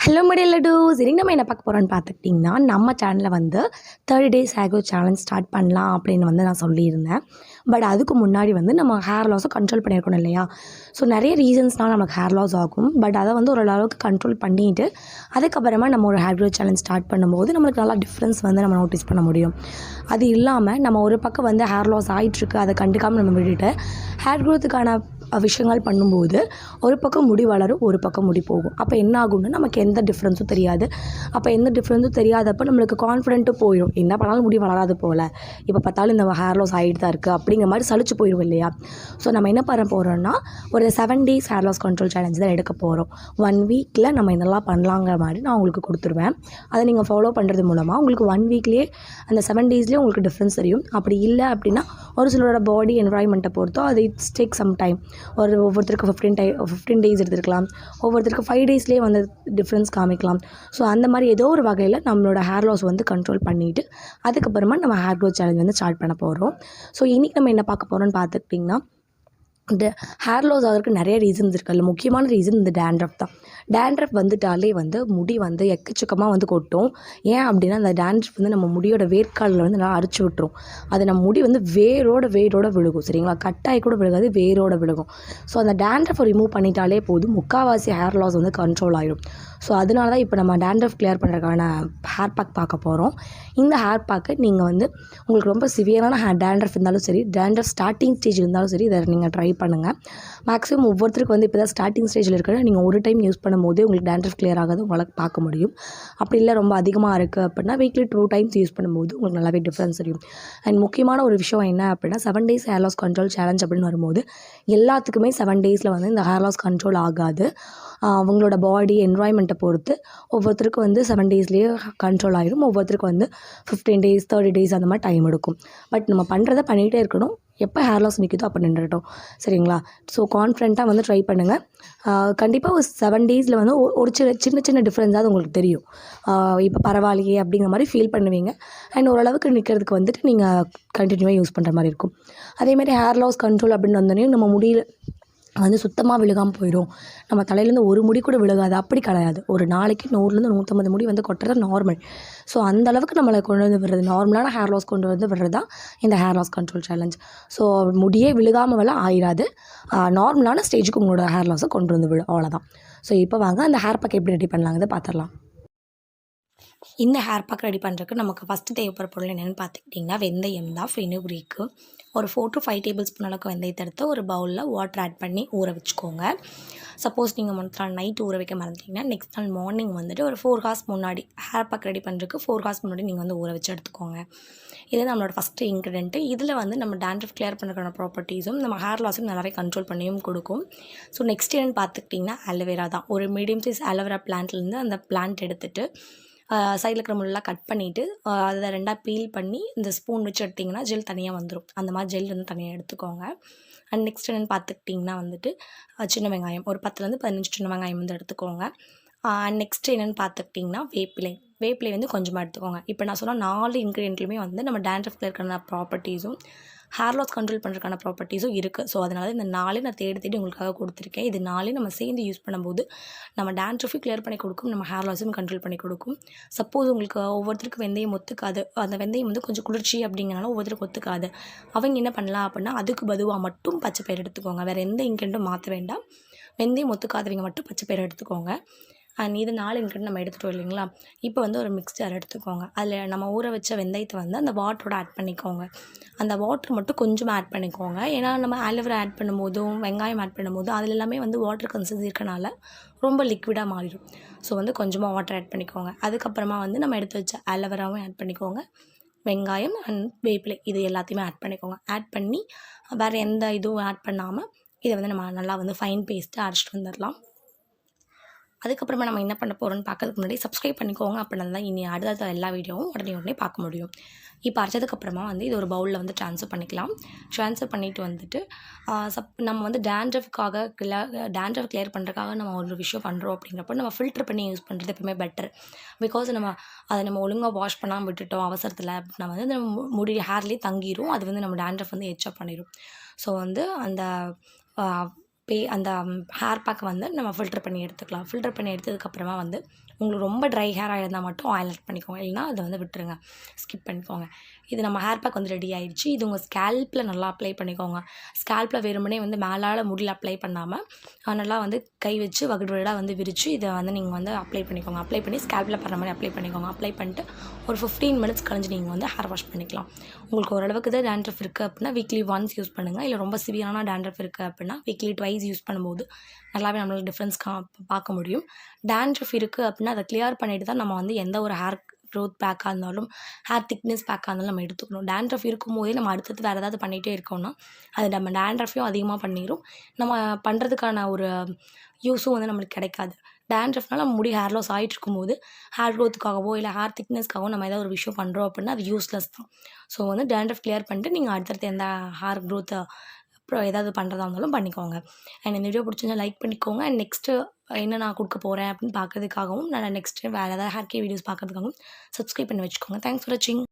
Hello முடியலடூஸ் இன்னைக்கு நம்ம என்ன பார்க்க போகிறோன்னு பார்த்துக்கிட்டிங்கன்னா நம்ம சேனலில் வந்து 30 days hair growth challenge start பண்ணலாம் அப்படின்னு வந்து நான் சொல்லியிருந்தேன். பட் அதுக்கு முன்னாடி வந்து நம்ம ஹேர் லாஸை கண்ட்ரோல் பண்ணியிருக்கணும் இல்லையா? ஸோ நிறைய ரீசன்ஸ்னால் நமக்கு ஹேர் லாஸ் ஆகும். பட் அதை வந்து ஓரளவுக்கு கண்ட்ரோல் பண்ணிவிட்டு அதுக்கப்புறமா நம்ம ஒரு ஹேர் க்ரோத் சேலஞ்ச் ஸ்டார்ட் பண்ணும்போது நம்மளுக்கு நல்லா டிஃப்ரென்ஸ் வந்து நம்ம நோட்டீஸ் பண்ண முடியும். அது இல்லாமல் நம்ம ஒரு பக்கம் வந்து ஹேர் லாஸ் ஆகிட்டுருக்கு, அதை கண்டுக்காமல் நம்ம விட்டுட்டு ஹேர் க்ரோத்துக்கான விஷயங்கள் பண்ணும்போது ஒரு பக்கம் முடி வளரும், ஒரு பக்கம் முடி போகும். அப்போ என்ன ஆகும்னா நமக்கு எந்த டிஃப்ரென்ஸும் தெரியாது. அப்போ எந்த டிஃப்ரென்ஸும் தெரியாதப்போ நம்மளுக்கு கான்ஃபிடென்ட்டும் போயிடும். என்ன பண்ணாலும் முடி வளராது போல், இப்போ பார்த்தாலும் இந்த ஹேர் லாஸ் ஆகிட்டு தான் இருக்குது அப்படிங்கிற மாதிரி சலிச்சு போயிடும் இல்லையா? ஸோ நம்ம என்ன பண்ண போகிறோம்னா ஒரு 7 days hair loss control challenge தான் எடுக்க போகிறோம். 1 வீக்கில் நம்ம என்னெல்லாம் பண்ணலாங்கிற மாதிரி நான் உங்களுக்கு கொடுத்துருவேன். அதை நீங்கள் ஃபாலோ பண்ணுறது மூலமாக உங்களுக்கு 1 வீக்லேயே அந்த 7 டேஸ்லேயே உங்களுக்கு டிஃப்ரென்ஸ் தெரியும். அப்படி இல்லை அப்படின்னா ஒரு சிலரோட பாடி என்வாயன்மெண்ட்டை பொறுத்தோ அது இட்ஸ் டேக் சம் டைம். ஒவ்வொருத்தருக்கு 15 டேஸ் எடுத்துருக்கலாம், ஒவ்வொருத்தருக்கு 5 டேஸ்லேயே வந்து டிஃப்ரென்ஸ் காமிக்கலாம். ஸோ அந்த மாதிரி ஏதோ ஒரு வகையில் நம்மளோட ஹேர் லாஸ் வந்து கண்ட்ரோல் பண்ணிவிட்டு அதுக்கப்புறமா நம்ம ஹேர் க்ரோத் சேலஞ்ச் வந்து ஸ்டார்ட் பண்ண போகிறோம். ஸோ இன்றைக்கி நம்ம என்ன பார்க்க போகிறோம்னு பார்த்துக்கிட்டிங்கன்னா இந்த ஹேர் லாஸ் ஆகிறதுக்கு நிறைய ரீசன்ஸ் இருக்குது. அதில் முக்கியமான ரீசன் இந்த டேண்ட்ரஃப் தான். டேண்ட்ரஃப் வந்துட்டாலே வந்து முடி வந்து எக்கச்சக்கமாக வந்து கொட்டும். ஏன் அப்படின்னா அந்த டேண்ட்ரஃப் வந்து நம்ம முடியோட வேர்க்காலில் வந்து நல்லா அரிச்சு விட்டுரும். அது நம்ம முடி வந்து வேரோட விழுகும். சரிங்களா? கட்டாயி கூட விழுகாது, வேரோட விழுகும். ஸோ அந்த டேண்ட்ரஃபை ரிமூவ் பண்ணிட்டாலே போதும், முக்கால்வாசி ஹேர் லாஸ் வந்து கண்ட்ரோல் ஆகிடும். ஸோ அதனால தான் இப்போ நம்ம டேண்ட்ரஃப் கிளியர் பண்ணுறதுக்கான ஹேர் பேக் பார்க்க போகிறோம். இந்த ஹேர் பேக்கை நீங்கள் வந்து உங்களுக்கு ரொம்ப சிவியரான டேண்ட்ரஃப் இருந்தாலும் சரி, டேண்ட்ரஃப் ஸ்டார்டிங் ஸ்டேஜ் இருந்தாலும் சரி, இதை நீங்கள் ட்ரை பண்ணுங்கள். மேக்ஸிமம் ஒவ்வொருத்தருக்கு வந்து இப்போ தான் ஸ்டார்டிங் ஸ்டேஜில் இருக்கிற நீங்கள் ஒரு டைம் யூஸ் பண்ணும்போதே உங்களுக்கு டேண்ட்ரஃப் கிளியர் ஆகாது உங்களுக்கு பார்க்க முடியும். அப்படி இல்லை ரொம்ப அதிகமாக இருக்குது அப்படின்னா வீக்லி 2 டைம்ஸ் யூஸ் பண்ணும்போது உங்களுக்கு நல்லாவே டிஃப்ரென்ஸ் தெரியும். அண்ட் முக்கியமான ஒரு விஷயம் என்ன அப்படின்னா 7 days hair loss control challenge அப்படின்னு வரும்போது எல்லாத்துக்குமே 7 டேஸில் வந்து இந்த ஹேர் லாஸ் கண்ட்ரோல் ஆகாது. அவங்களோட பாடி என்வாயன்மெண்ட்டை பொறுத்து ஒவ்வொருத்தருக்கும் வந்து 7 டேஸ்லேயே கண்ட்ரோல் ஆகிடும். ஒவ்வொருத்தருக்கு வந்து 15 டேஸ் 30 டேஸ் அந்த மாதிரி டைம் எடுக்கும். பட் நம்ம பண்ணுறதை பண்ணிகிட்டே இருக்கணும். எப்போ ஹேர் லாஸ் நிற்குதோ அப்போ நின்றுட்டோம். சரிங்களா? ஸோ கான்ஃபிடென்ட்டாக வந்து ட்ரை பண்ணுங்கள். கண்டிப்பாக ஒரு 7 டேஸில் வந்து ஒரு சின்ன டிஃப்ரென்ஸாவது உங்களுக்கு தெரியும். இப்போ பரவாயில்லையே அப்படிங்கிற மாதிரி ஃபீல் பண்ணுவீங்க. அண்ட் ஓரளவுக்கு நிற்கிறதுக்கு வந்துட்டு நீங்கள் கண்டினியூவாக யூஸ் பண்ணுற மாதிரி இருக்கும். அதேமாதிரி ஹேர் லாஸ் கண்ட்ரோல் அப்படின்னு வந்தோடனே நம்ம முடியல வந்து சுத்தமாக விழுகாமல் போயிடும். நம்ம தலையிலேருந்து ஒரு முடி கூட விழுகாது, அப்படி கிடையாது. ஒரு நாளைக்கு 100லேருந்து 150 முடி வந்து கொட்டுறது நார்மல். ஸோ அந்தளவுக்கு நம்மளை கொண்டு வந்து விடுறது, நார்மலான ஹேர் லாஸ் கொண்டு வந்து விடுறது தான் இந்த hair loss control challenge. So முடியே விழுகாமல் ஆயிராது. நார்மலான ஸ்டேஜுக்கு உங்களோட ஹேர் லாஸை கொண்டு வந்து விடும், அவ்வளோதான். ஸோ இப்போ வாங்க அந்த ஹேர் பேக் எப்படி ரெடி பண்ணலாங்கிறத பார்த்துடலாம். இந்த ஹேர் பேக் ரெடி பண்ணுறதுக்கு நமக்கு ஃபஸ்ட்டு தேவைப்படுற பொருள் என்னென்னு பார்த்துக்கிட்டிங்கன்னா வெந்தயம் தான். ஃபெனுக்ரீக்கு ஒரு 4 to 5 டேபிள் ஸ்பூன் அளவுக்கு வெந்தயத்தை எடுத்து ஒரு பவுலில் வாட்டர் ஆட் பண்ணி ஊற வச்சுக்கோங்க. சப்போஸ் நீங்கள் முந்தின நாள் நைட் ஊற வைக்க மறந்துட்டிங்கன்னா நெக்ஸ்ட் நாள் மார்னிங் வந்துட்டு ஒரு 4 ஹார்ஸ் முன்னாடி ஹேர் பேக் ரெடி பண்ணுறதுக்கு 4 ஹார்ஸ் முன்னாடி நீங்கள் வந்து ஊற வச்சு எடுத்துக்கோங்க. இது நம்மளோட ஃபஸ்ட்டு இன்க்ரீடியன்ட்டு. இதில் வந்து நம்ம டேண்ட்ரஃப் கிளியர் பண்ணுறதுக்கான ப்ராப்பர்ட்டிஸும் நம்ம ஹேர் லாஸும் நல்லாவே கண்ட்ரோல் பண்ணியும் கொடுக்கும். ஸோ நெக்ஸ்ட் என்னென்னு பார்த்துக்கிட்டிங்கன்னா அலோவேரா தான். ஒரு மீடியம் சைஸ் அலோவேரா பிளான்ட்லேருந்து அந்த பிளான்ட் எடுத்துகிட்டு சைடில் இருக்கிற முள்ளெல்லாம் கட் பண்ணிவிட்டு அதை 2ஆக பீல் பண்ணி இந்த ஸ்பூன் வச்சு எடுத்திங்கன்னா ஜெல் தனியாக வந்துடும். அந்த மாதிரி ஜெல் வந்து தனியாக எடுத்துக்கோங்க. அண்ட் நெக்ஸ்ட் என்னென்னு பார்த்துக்கிட்டிங்கன்னா வந்துட்டு சின்ன வெங்காயம் ஒரு 10லேருந்து 15 சின்ன வெங்காயம் வந்து எடுத்துக்கோங்க. அண்ட் நெக்ஸ்ட் என்னென்னு பார்த்துக்கிட்டிங்கன்னா வேப்பிலை வந்து கொஞ்சமாக எடுத்துக்கோங்க. இப்போ நான் சொன்ன 4 இன்க்ரீடியன்ட்லையுமே வந்து நம்ம டேண்ட்ரஃப் கிளியர்க்கான ப்ராப்பர்ட்டிஸும் ஹேர் லாஸ் கண்ட்ரோல் பண்ணுறதுக்கான ப்ராப்பர்ட்டிஸும் இருக்குது. ஸோ அதனால இந்த 4 நான் தேடி உங்களுக்காக கொடுத்துருக்கேன். இது 4 நம்ம சேர்ந்து யூஸ் பண்ணும்போது நம்ம டேண்ட்ரஃபையும் கிளியர் பண்ணி கொடுக்கும், நம்ம ஹேர் லாஸும் கண்ட்ரோல் பண்ணி கொடுக்கும். சப்போஸ் உங்களுக்கு ஒவ்வொருத்தருக்கு வெந்தயம் ஒத்துக்காது, அந்த வெந்தயம் வந்து கொஞ்சம் குளிர்ச்சி அப்படிங்கிறனால ஒவ்வொருத்தருக்கு ஒத்துக்காது. அவங்க என்ன பண்ணலாம் அப்படின்னா அதுக்கு பதுவாக மட்டும் பச்சை பயிறு எடுத்துக்கோங்க. வேறு எந்த இன்க்ரீடியன்ட்டும் மாற்ற வேண்டாம். வெந்தயம் ஒத்துக்காதவங்க மட்டும் பச்சை பயிறு எடுத்துக்கோங்க. இது 4 இன்க்ரீடியன்ட் நம்ம எடுத்துகிட்டோம் இல்லைங்களா? இப்போ வந்து ஒரு மிக்ஸ்சர் எடுத்துக்கோங்க. அதில் நம்ம ஊற வச்ச வெந்தயத்தை வந்து அந்த வாட்டரோட ஆட் பண்ணிக்கோங்க. அந்த வாட்டர் மட்டும் கொஞ்சமாக ஆட் பண்ணிக்கோங்க. ஏன்னா நம்ம ஆலோவேரா ஆட் பண்ணும்போதும் வெங்காயம் ஆட் பண்ணும்போதும் அதில் எல்லாமே வந்து வாட்டர் கன்சிஸ்டன்சி இருக்கனால ரொம்ப லிக்விடாக மாறிடும். ஸோ வந்து கொஞ்சமாக வாட்டர் ஆட் பண்ணிக்கோங்க. அதுக்கப்புறமா வந்து நம்ம எடுத்து வச்ச ஆலோவேராவும் ஆட் பண்ணிக்கோங்க. வெங்காயம் அண்ட் வேப்பிலை இது எல்லாத்தையுமே ஆட் பண்ணிக்கோங்க. ஆட் பண்ணி வேறு எந்த இதுவும் ஆட் பண்ணாமல் இதை வந்து நம்ம நல்லா வந்து ஃபைன் பேஸ்ட்டாக அரைச்சிட்டு வந்துடலாம். அதுக்கப்புறமா நம்ம என்ன பண்ண போகிறோம்னு பார்க்கறதுக்கு முன்னாடி சப்ஸ்கிரைப் பண்ணிக்கோங்க. அப்படின்னா தான் இனி அடுத்த எல்லா வீடியோவும் உடனே பார்க்க முடியும். இப்போ அரைச்சதுக்கப்புறமா வந்து இது ஒரு பவுலில் வந்து ட்ரான்ஸ்ஃபர் பண்ணிக்கலாம். ட்ரான்ஸ்ஃபர் பண்ணிவிட்டு வந்துட்டு நம்ம வந்து டேண்ட்ரஃப் கிளியர் பண்ணுறதுக்காக நம்ம ஒரு விஷயம் பண்ணுறோம் அப்படிங்கிறப்போ நம்ம ஃபில்டர் பண்ணி யூஸ் பண்ணுறது எப்பவுமே பெட்டர். பிகாஸ் அதை ஒழுங்காக வாஷ் பண்ணாமல் விட்டுட்டோம் அவசரத்தில் அப்படின்னா வந்து நம்ம முடி ஹேர்லேயே தங்கிடும். அது வந்து நம்ம டேண்ட்ரஃப் வந்து எச்சப் பண்ணிடும். ஸோ வந்து அந்த அந்த ஹேர் பேக்கை வந்து நம்ம ஃபில்டர் பண்ணி எடுத்துக்கலாம். ஃபில்டர் பண்ணி எடுத்ததுக்கப்புறமா வந்து உங்களுக்கு ரொம்ப ட்ரை ஹேராக இருந்தால் மட்டும் ஆயில் ஆட் பண்ணிக்கோங்க. இல்லைனா அதை வந்து விட்டுருங்க, ஸ்கிப் பண்ணிக்கோங்க. இது நம்ம ஹேர் பேக் வந்து ரெடி ஆகிடுச்சு. இது உங்கள் ஸ்கேல்ப்பில் நல்லா அப்ளை பண்ணிக்கோங்க. ஸ்கேல்ப்பில் வெறுமனே வந்து மேலால் முடியல அப்ளை பண்ணாமல் நல்லா வந்து கை வச்சு வகுடு வகுடாக வந்து விரித்து இதை வந்து நீங்கள் வந்து அப்ளை பண்ணிக்கோங்க. அப்ளை பண்ணி ஸ்கேல்ப்பில் படுற மாதிரி அப்ளை பண்ணிக்கோங்க. அப்ளை பண்ணிட்டு ஒரு 15 மினிட்ஸ் கழிஞ்சு நீங்கள் வந்து ஹேர் வாஷ் பண்ணிக்கலாம். உங்களுக்கு ஓரளவுக்கு தான் டேண்ட்ரஃப் இருக்குது அப்படின்னா வீக்லி ஒன்ஸ் யூஸ் பண்ணுங்கள். இல்லை ரொம்ப சிவியரான டேண்ட்ரஃப் இருக்குது அப்படின்னா வீக்லி ட்வைஸ் யூஸ் பண்ணும்போது நல்லாவே நம்மளால் டிஃப்ரென்ஸ் பார்க்க முடியும். டேண்ட்ரஃப் இருக்குது அப்படின்னா அதை கிளியர் பண்ணிட்டு தான் நம்ம வந்து எந்த ஒரு ஹேர் க்ரோத் பேக்காக இருந்தாலும் ஹேர் திக்னஸ் பேக்காக இருந்தாலும் நம்ம எடுத்துக்கணும். டேண்ட்ரஃப் இருக்கும்போதே நம்ம அடுத்தது வேறு ஏதாவது பண்ணிகிட்டே இருக்கோம்னா அது நம்ம டேண்ட்ரஃபையும் அதிகமாக பண்ணிடும். நம்ம பண்ணுறதுக்கான ஒரு யூஸும் வந்து நம்மளுக்கு கிடைக்காது. டேண்ட்ரஃப்னால முடி ஹேர் லாஸ் ஆகிட்டு இருக்கும்போது ஹேர் க்ரோத்துக்காகவோ இல்லை ஹேர் திக்னஸ்க்காகவோ நம்ம ஏதாவது ஒரு விஷயம் பண்ணுறோம் அப்படின்னா அது யூஸ்லெஸ் தான். ஸோ வந்து டேண்ட்ரஃப் கிளியர் பண்ணிட்டு நீங்கள் அடுத்தடுத்து எந்த ஹேர் க்ரோத்தை அப்புறம் ஏதாவது பண்ணுறதா இருந்தாலும் பண்ணிக்கோங்க. அண்ட் இந்த வீடியோ பிடிச்சிருந்தா லைக் பண்ணிக்கோங்க. அண்ட் நெக்ஸ்ட்டு என்ன நான் கொடுக்க போகிறேன் அப்படின்னு பார்க்கறதுக்காகவும் நான் நெக்ஸ்ட்டு வேறு ஏதாவது ஹேர் கேர் வீடியோஸ் பார்க்கறதுக்காகவும் சப்ஸ்கிரைப் பண்ணி வச்சுக்கோங்க. தேங்க்ஸ் ஃபார் வாட்சிங்.